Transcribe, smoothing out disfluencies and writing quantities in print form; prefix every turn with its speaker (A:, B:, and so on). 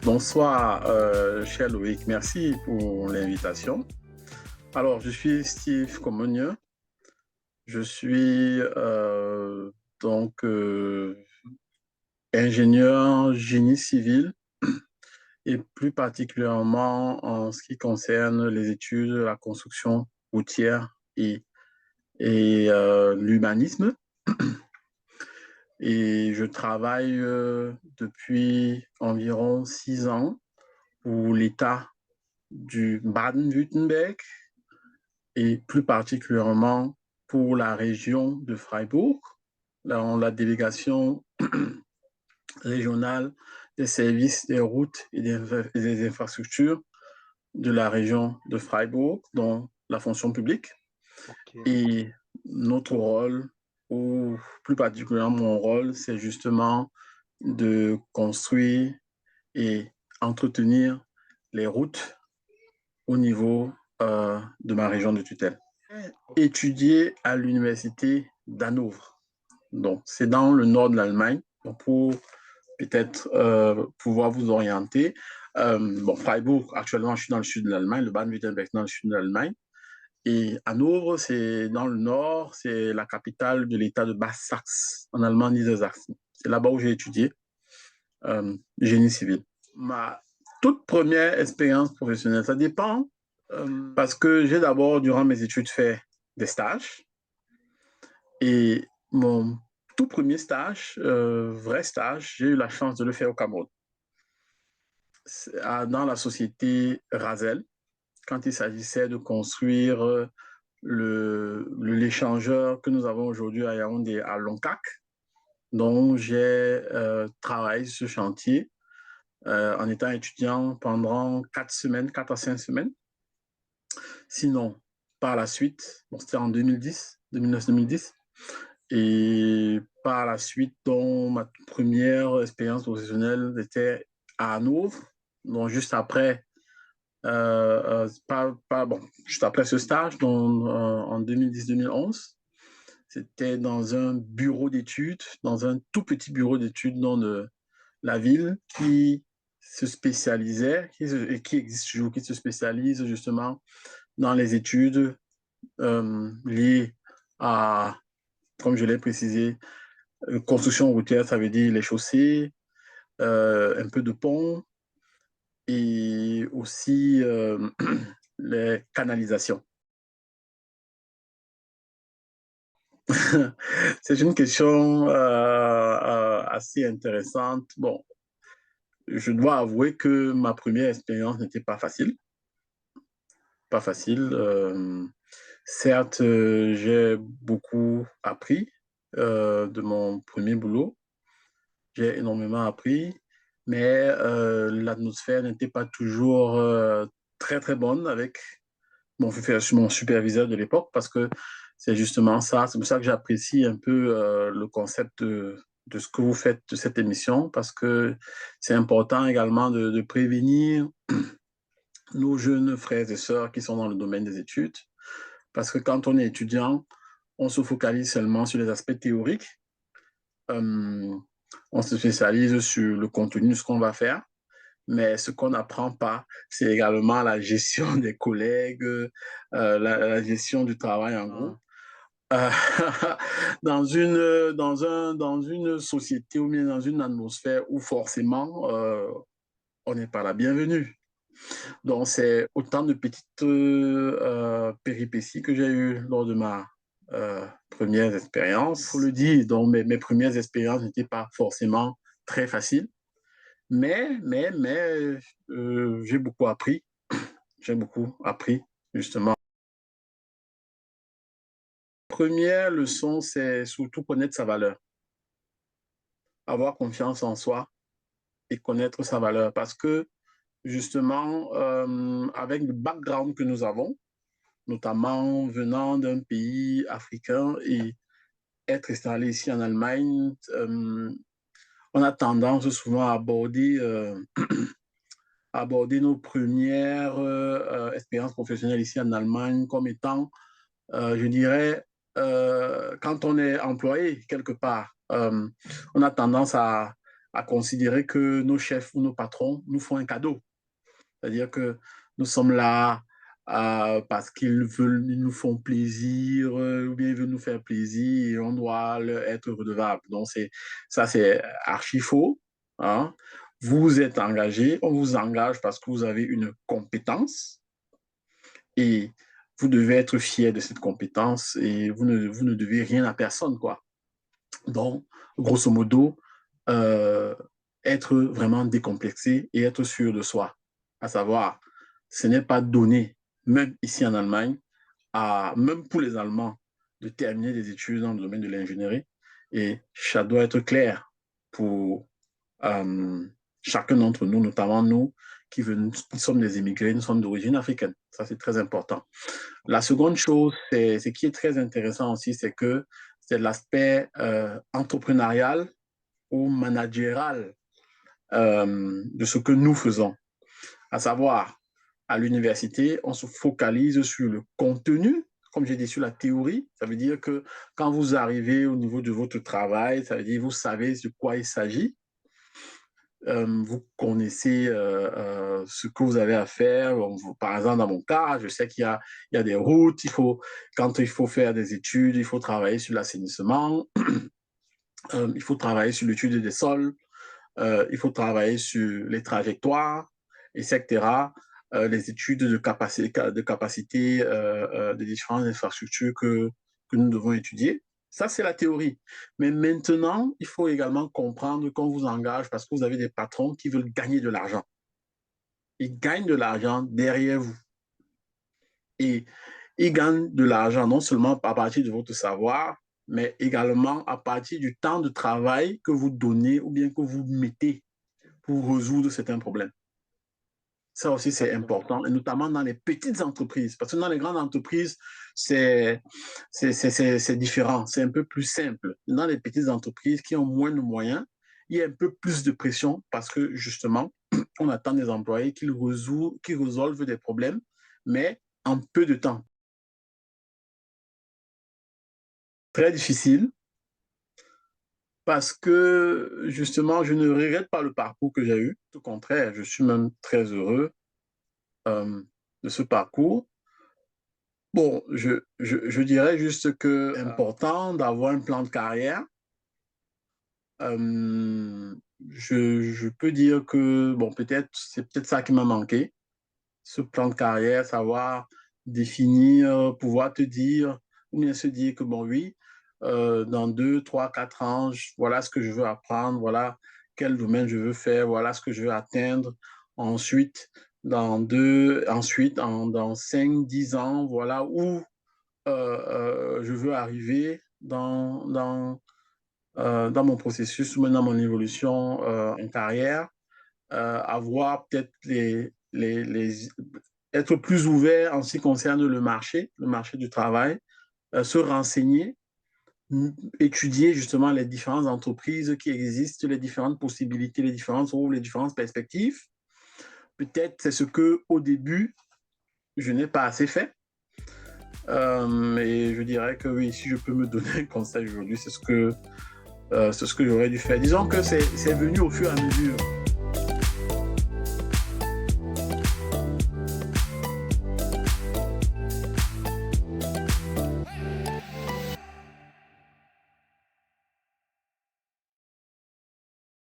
A: Bonsoir, cher Loïc. Merci pour l'invitation. Alors, je suis Steve Comogneux. Je suis donc ingénieur génie civil et plus particulièrement en ce qui concerne les études de la construction routière et l'humanisme. Et je travaille depuis environ 6 ans pour l'État du Baden-Württemberg et plus particulièrement pour la région de Freiburg, dans la délégation régionale des services des routes et des infrastructures de la région de Freiburg, dont la fonction publique.
B: Ok.
A: Et notre rôle, ou plus particulièrement mon rôle, c'est justement de construire et entretenir les routes au niveau de ma région de tutelle. Étudié à l'université d'Hanovre. Donc, c'est dans le nord de l'Allemagne. Donc, pour peut-être pouvoir vous orienter. Bon, Freiburg, actuellement, je suis dans le sud de l'Allemagne, le Baden-Württemberg dans le sud de l'Allemagne. Et Hanovre, c'est dans le nord, c'est la capitale de l'État de Basse-Saxe, en allemand Niedersachsen. C'est là-bas où j'ai étudié génie civil. Ma toute première expérience professionnelle, ça dépend parce que j'ai d'abord, durant mes études, fait des stages. Et mon tout premier stage, vrai stage, j'ai eu la chance de le faire au Cameroun, dans la société Razel, quand il s'agissait de construire l'échangeur que nous avons aujourd'hui à Yaoundé, à Loncac. Donc, j'ai travaillé sur ce chantier en étant étudiant pendant 4 semaines, 4 à 5 semaines. Sinon, par la suite, bon, c'était en 2010, 2009-2010, et par la suite, donc, ma première expérience professionnelle était à Hanovre, donc juste après, bon, juste après ce stage, donc, en 2010-2011. C'était dans un bureau d'études, dans un tout petit bureau d'études dans la ville qui se spécialisait, et qui existe toujours, qui se spécialise justement dans les études liées à, comme je l'ai précisé, construction routière, ça veut dire les chaussées, un peu de pont et aussi les canalisations. C'est une question assez intéressante. Bon, je dois avouer que ma première expérience n'était pas facile. Pas facile. Certes, j'ai beaucoup appris de mon premier boulot. J'ai énormément appris, mais l'atmosphère n'était pas toujours très, très bonne avec mon superviseur de l'époque parce que c'est justement ça. C'est pour ça que j'apprécie un peu le concept de ce que vous faites de cette émission parce que c'est important également de prévenir nos jeunes frères et sœurs qui sont dans le domaine des études. Parce que quand on est étudiant, on se focalise seulement sur les aspects théoriques. Euh, on se spécialise sur le contenu de ce qu'on va faire. Mais ce qu'on n'apprend pas, c'est également la gestion des collègues, la gestion du travail en groupe. Euh, dans une société ou bien dans une atmosphère où forcément on n'est pas la bienvenue. Donc, c'est autant de petites péripéties que j'ai eues lors de ma première expérience. Il faut le dire, donc mes premières expériences n'étaient pas forcément très faciles, mais j'ai beaucoup appris. J'ai beaucoup appris, justement. Première leçon, c'est surtout connaître sa valeur, avoir confiance en soi et connaître sa valeur. Parce que, justement, avec le background que nous avons, notamment venant d'un pays africain et être installé ici en Allemagne, on a tendance souvent à aborder nos premières expériences professionnelles ici en Allemagne comme étant, je dirais, quand on est employé quelque part, on a tendance à considérer que nos chefs ou nos patrons nous font un cadeau. C'est-à-dire que nous sommes là parce ils nous font plaisir, ou bien ils veulent nous faire plaisir et on doit leur être redevable. Donc, ça, c'est archi faux. Hein. Vous êtes engagé, on vous engage parce que vous avez une compétence et vous devez être fier de cette compétence et vous ne devez rien à personne, quoi. Donc, grosso modo, euh, être vraiment décomplexé et être sûr de soi. À savoir, ce n'est pas donné, même ici en Allemagne, même pour les Allemands, de terminer des études dans le domaine de l'ingénierie. Et ça doit être clair pour euh, chacun d'entre nous, notamment nous qui sommes des immigrés, nous sommes d'origine africaine. Ça, c'est très important. La seconde chose, ce qui est très intéressant aussi, c'est que c'est l'aspect entrepreneurial ou managéral de ce que nous faisons. À savoir, à l'université, on se focalise sur le contenu, comme j'ai dit, sur la théorie. Ça veut dire que quand vous arrivez au niveau de votre travail, ça veut dire que vous savez de quoi il s'agit. Vous connaissez ce que vous avez à faire. Par exemple, dans mon cas, je sais qu'il y a des routes. Quand il faut faire des études, il faut travailler sur l'assainissement. Il faut travailler sur l'étude des sols. Il faut travailler sur les trajectoires, etc. Les études de capacité des différentes infrastructures que nous devons étudier. Ça, c'est la théorie. Mais maintenant, il faut également comprendre qu'on vous engage parce que vous avez des patrons qui veulent gagner de l'argent. Ils gagnent de l'argent derrière vous. Et ils gagnent de l'argent non seulement à partir de votre savoir, mais également à partir du temps de travail que vous donnez ou bien que vous mettez pour résoudre certains problèmes. Ça aussi, c'est important, et notamment dans les petites entreprises. Parce que dans les grandes entreprises, c'est différent, c'est un peu plus simple. Dans les petites entreprises qui ont moins de moyens, il y a un peu plus de pression parce que justement, on attend des employés qui résolvent des problèmes, mais en peu de temps. Très difficile parce que justement, je ne regrette pas le parcours que j'ai eu. Au contraire, je suis même très heureux de ce parcours. Bon, je dirais juste que c'est important d'avoir un plan de carrière. Je peux dire que, bon, c'est peut-être ça qui m'a manqué, ce plan de carrière, savoir définir, pouvoir te dire, ou bien se dire que, bon, oui, dans 2, 3, 4 ans, voilà ce que je veux apprendre, voilà quel domaine je veux faire, voilà ce que je veux atteindre. Ensuite, dans 5, 10 ans, voilà où je veux arriver dans mon processus ou dans mon évolution en carrière, avoir peut-être être plus ouvert en ce qui concerne le marché du travail, se renseigner, étudier justement les différentes entreprises qui existent, les différentes possibilités, les différentes perspectives. Peut-être c'est ce que au début, je n'ai pas assez fait. Et je dirais que oui, si je peux me donner un conseil aujourd'hui, c'est ce que j'aurais dû faire. Disons que c'est venu au fur et à mesure.